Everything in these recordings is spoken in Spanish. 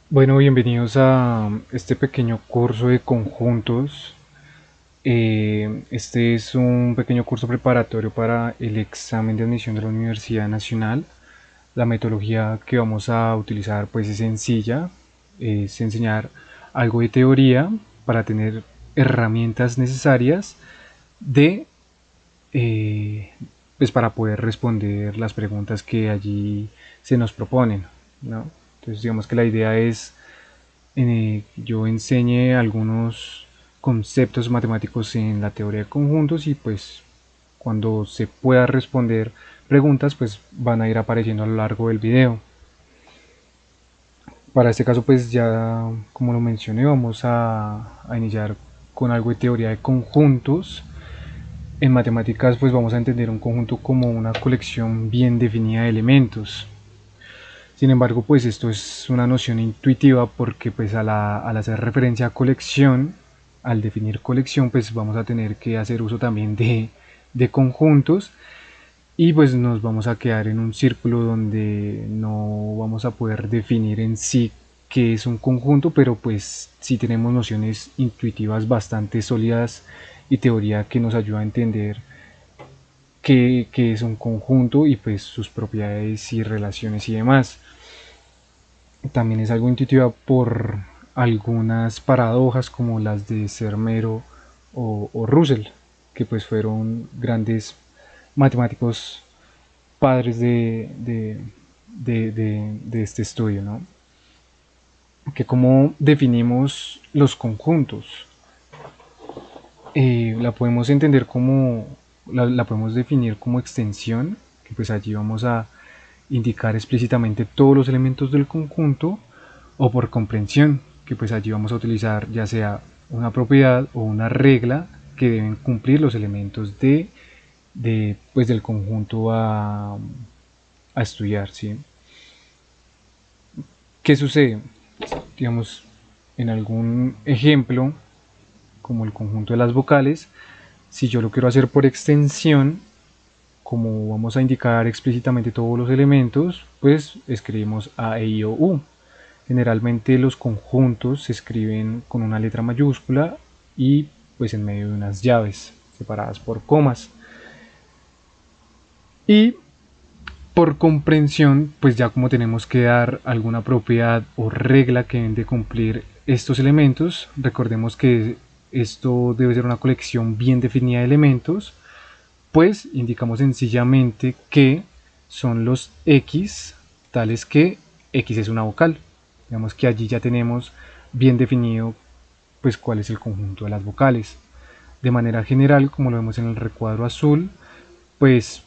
Bueno, bienvenidos a este pequeño curso de conjuntos. Este es un pequeño curso preparatorio para el examen de admisión de la Universidad Nacional. La metodología que vamos a utilizar pues es sencilla, es enseñar algo de teoría para tener herramientas necesarias de eh, pues para poder responder las preguntas que allí se nos proponen, ¿no? Entonces digamos que la idea es yo enseñé algunos conceptos matemáticos en la teoría de conjuntos y pues cuando se pueda responder preguntas pues van a ir apareciendo a lo largo del video. Para este caso pues ya como lo mencioné vamos a iniciar con algo de teoría de conjuntos. En matemáticas pues vamos a entender un conjunto como una colección bien definida de elementos. Sin embargo, pues esto es una noción intuitiva porque pues al hacer referencia a colección, al definir colección, pues vamos a tener que hacer uso también de conjuntos y pues nos vamos a quedar en un círculo donde no vamos a poder definir en sí qué es un conjunto, pero pues sí tenemos nociones intuitivas bastante sólidas y teoría que nos ayuda a entender qué es un conjunto y pues sus propiedades y relaciones y demás. También es algo intuitiva por algunas paradojas como las de Cermero o Russell, que pues fueron grandes matemáticos padres de este estudio, ¿no? Que cómo definimos los conjuntos. La podemos entender como, la podemos definir como extensión, que pues allí vamos a indicar explícitamente todos los elementos del conjunto, o por comprensión, que pues allí vamos a utilizar ya sea una propiedad o una regla que deben cumplir los elementos pues del conjunto a estudiar, ¿sí? ¿Qué sucede? Digamos, en algún ejemplo, como el conjunto de las vocales, si yo lo quiero hacer por extensión, como vamos a indicar explícitamente todos los elementos, pues escribimos A, E, I, O, U. Generalmente los conjuntos se escriben con una letra mayúscula y pues en medio de unas llaves separadas por comas. Y por comprensión, pues ya como tenemos que dar alguna propiedad o regla que deben de cumplir estos elementos, recordemos que esto debe ser una colección bien definida de elementos, pues indicamos sencillamente que son los X, tales que X es una vocal. Digamos que allí ya tenemos bien definido pues cuál es el conjunto de las vocales. De manera general, como lo vemos en el recuadro azul, pues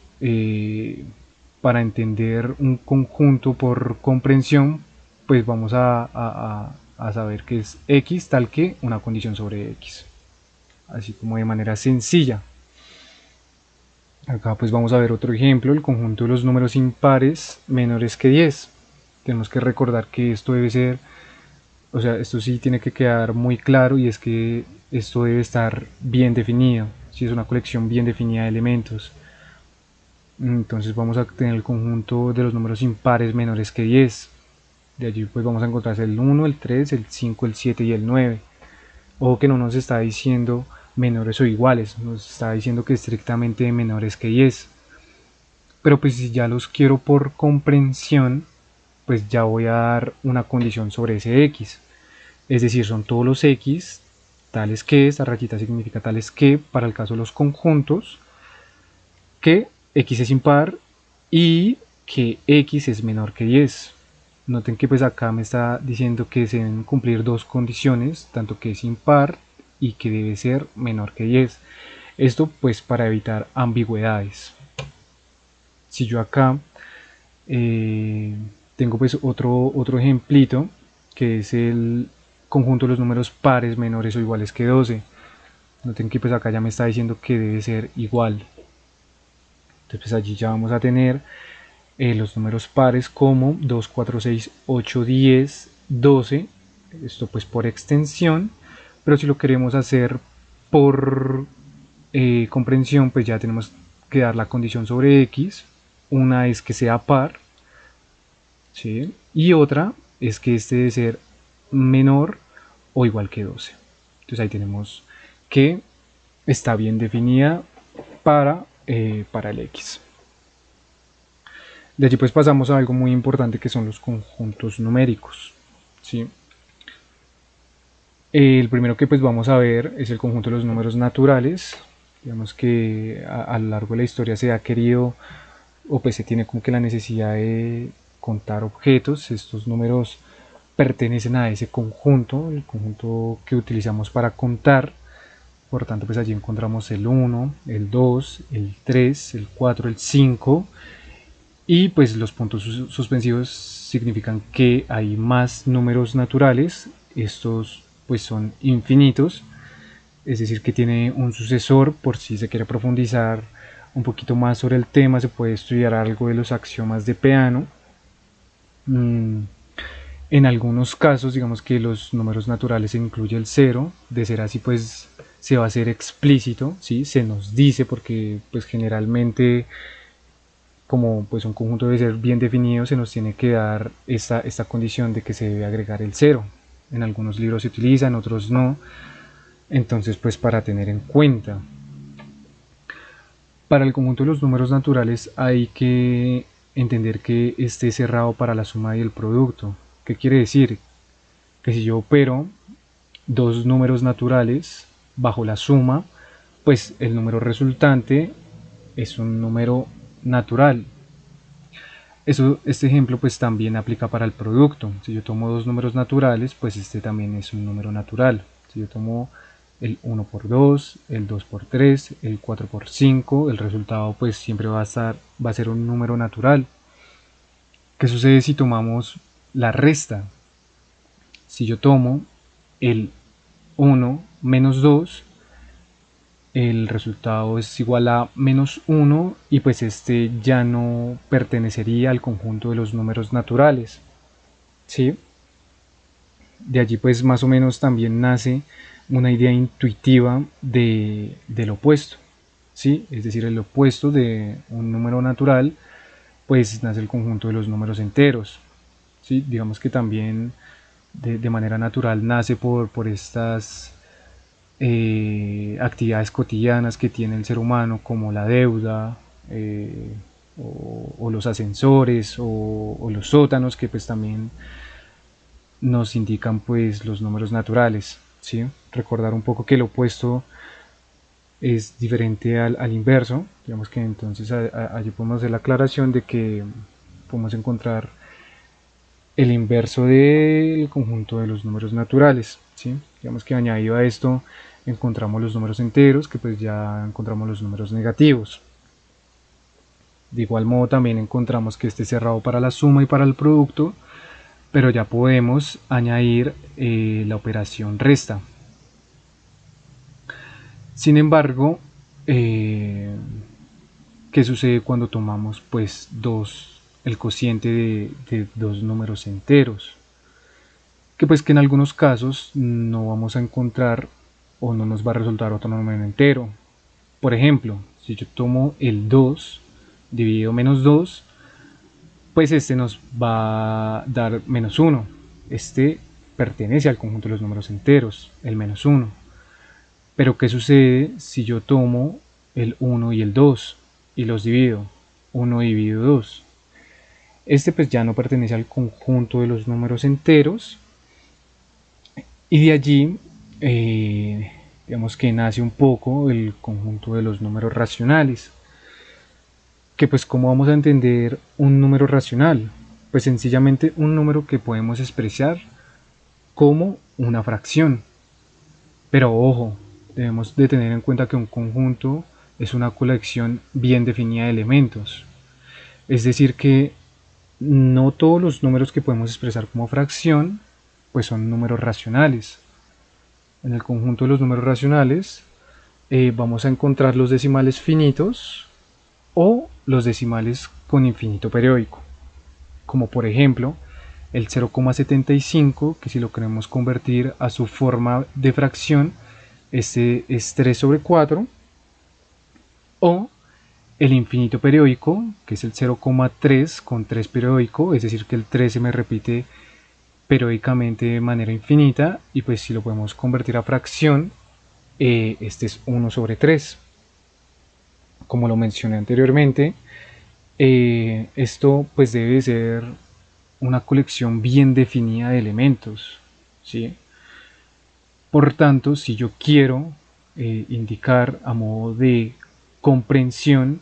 para entender un conjunto por comprensión, pues vamos a saber que es X tal que una condición sobre X. Así como de manera sencilla. Acá pues vamos a ver otro ejemplo, el conjunto de los números impares menores que 10. Tenemos que recordar que esto debe ser, o sea, esto sí tiene que quedar muy claro y es que esto debe estar bien definido, si es una colección bien definida de elementos. Entonces vamos a tener el conjunto de los números impares menores que 10. De allí pues vamos a encontrar el 1, el 3, el 5, el 7 y el 9. Ojo que no nos está diciendo menores o iguales, nos está diciendo que estrictamente menores que 10. Pero pues si ya los quiero por comprensión, pues ya voy a dar una condición sobre ese X. Es decir, son todos los X tales que, esta rayita significa tales que, para el caso de los conjuntos, que X es impar y que X es menor que 10. Noten que pues acá me está diciendo que se deben cumplir dos condiciones, tanto que es impar y que debe ser menor que 10. Esto pues para evitar ambigüedades. Si yo acá eh, tengo pues otro ejemplito que es el conjunto de los números pares menores o iguales que 12. Noten que pues acá ya me está diciendo que debe ser igual. Entonces pues allí ya vamos a tener los números pares como 2, 4, 6, 8, 10, 12. Esto pues por extensión. Pero si lo queremos hacer por comprensión, pues ya tenemos que dar la condición sobre X. Una es que sea par, ¿sí? Y otra es que este debe ser menor o igual que 12. Entonces ahí tenemos que está bien definida para el X. De allí pues pasamos a algo muy importante que son los conjuntos numéricos, ¿sí? El primero que pues vamos a ver es el conjunto de los números naturales. Digamos que a lo largo de la historia se ha querido o pues se tiene como que la necesidad de contar objetos. Estos números pertenecen a ese conjunto, el conjunto que utilizamos para contar. Por tanto, pues allí encontramos el 1, el 2, el 3, el 4, el 5 y pues los puntos suspensivos significan que hay más números naturales. Estos pues son infinitos, es decir que tiene un sucesor. Por si se quiere profundizar un poquito más sobre el tema, se puede estudiar algo de los axiomas de Peano. En algunos casos, digamos que los números naturales se incluye el 0. De ser así, pues se va a hacer explícito, ¿sí? Se nos dice, porque pues generalmente, como pues un conjunto debe ser bien definido, se nos tiene que dar esta condición de que se debe agregar el 0. En algunos libros se utiliza, en otros no. Entonces, pues para tener en cuenta. Para el conjunto de los números naturales hay que entender que esté cerrado para la suma y el producto. ¿Qué quiere decir? Que si yo opero dos números naturales bajo la suma, pues el número resultante es un número natural. Este ejemplo pues también aplica para el producto. Si yo tomo dos números naturales, pues este también es un número natural. Si yo tomo el 1 por 2, el 2 por 3, el 4 por 5, el resultado pues siempre va a ser un número natural. ¿Qué sucede si tomamos la resta? Si yo tomo el 1 menos 2, el resultado es igual a menos 1 y pues este ya no pertenecería al conjunto de los números naturales, ¿sí? De allí pues más o menos también nace una idea intuitiva del opuesto, ¿sí? Es decir, el opuesto de un número natural pues nace el conjunto de los números enteros, ¿sí? Digamos que también de manera natural nace por estas actividades cotidianas que tiene el ser humano, como la deuda, o los ascensores o los sótanos, que pues también nos indican pues los números naturales, ¿sí? Recordar un poco que el opuesto es diferente al inverso. Digamos que entonces allí podemos hacer la aclaración de que podemos encontrar el inverso del conjunto de los números naturales, ¿sí? Digamos que añadido a esto encontramos los números enteros, que pues ya encontramos los números negativos. De igual modo también encontramos que esté cerrado para la suma y para el producto, pero ya podemos añadir la operación resta. Sin embargo, ¿qué sucede cuando tomamos pues el cociente de dos números enteros? Que pues que en algunos casos no vamos a encontrar o no nos va a resultar otro número entero. Por ejemplo, si yo tomo el 2 dividido menos 2, pues este nos va a dar menos 1. Este pertenece al conjunto de los números enteros, el menos 1. Pero ¿qué sucede si yo tomo el 1 y el 2 y los divido? 1 dividido 2. Este pues ya no pertenece al conjunto de los números enteros, y de allí digamos que nace un poco el conjunto de los números racionales. Que pues cómo vamos a entender un número racional, pues sencillamente un número que podemos expresar como una fracción. Pero ojo, debemos de tener en cuenta que un conjunto es una colección bien definida de elementos. Es decir que no todos los números que podemos expresar como fracción pues son números racionales. En el conjunto de los números racionales vamos a encontrar los decimales finitos o los decimales con infinito periódico, como por ejemplo el 0,75, que si lo queremos convertir a su forma de fracción, este es 3 sobre 4, o el infinito periódico, que es el 0,3 con 3 periódico, es decir que el 3 se me repite periódicamente de manera infinita, y pues si lo podemos convertir a fracción, este es 1 sobre 3. Como lo mencioné anteriormente, esto pues debe ser una colección bien definida de elementos, ¿sí? Por tanto, si yo quiero indicar a modo de comprensión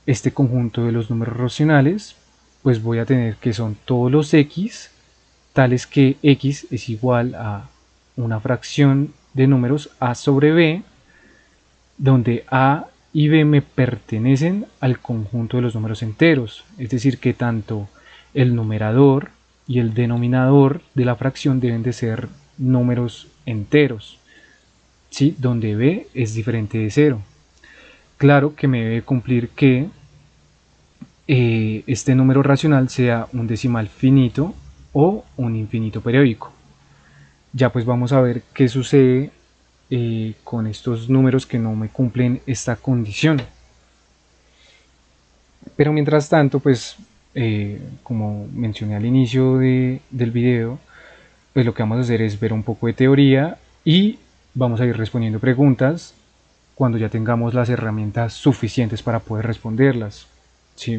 este conjunto de los números racionales, pues voy a tener que son todos los x, tales que x es igual a una fracción de números a sobre b, donde a y b me pertenecen al conjunto de los números enteros, es decir que tanto el numerador y el denominador de la fracción deben de ser números enteros, ¿sí? Donde b es diferente de 0. Claro que me debe cumplir que este número racional sea un decimal finito o un infinito periódico. Ya pues vamos a ver qué sucede con estos números que no me cumplen esta condición. Pero mientras tanto, pues como mencioné al inicio del video, pues lo que vamos a hacer es ver un poco de teoría y vamos a ir respondiendo preguntas cuando ya tengamos las herramientas suficientes para poder responderlas, ¿sí?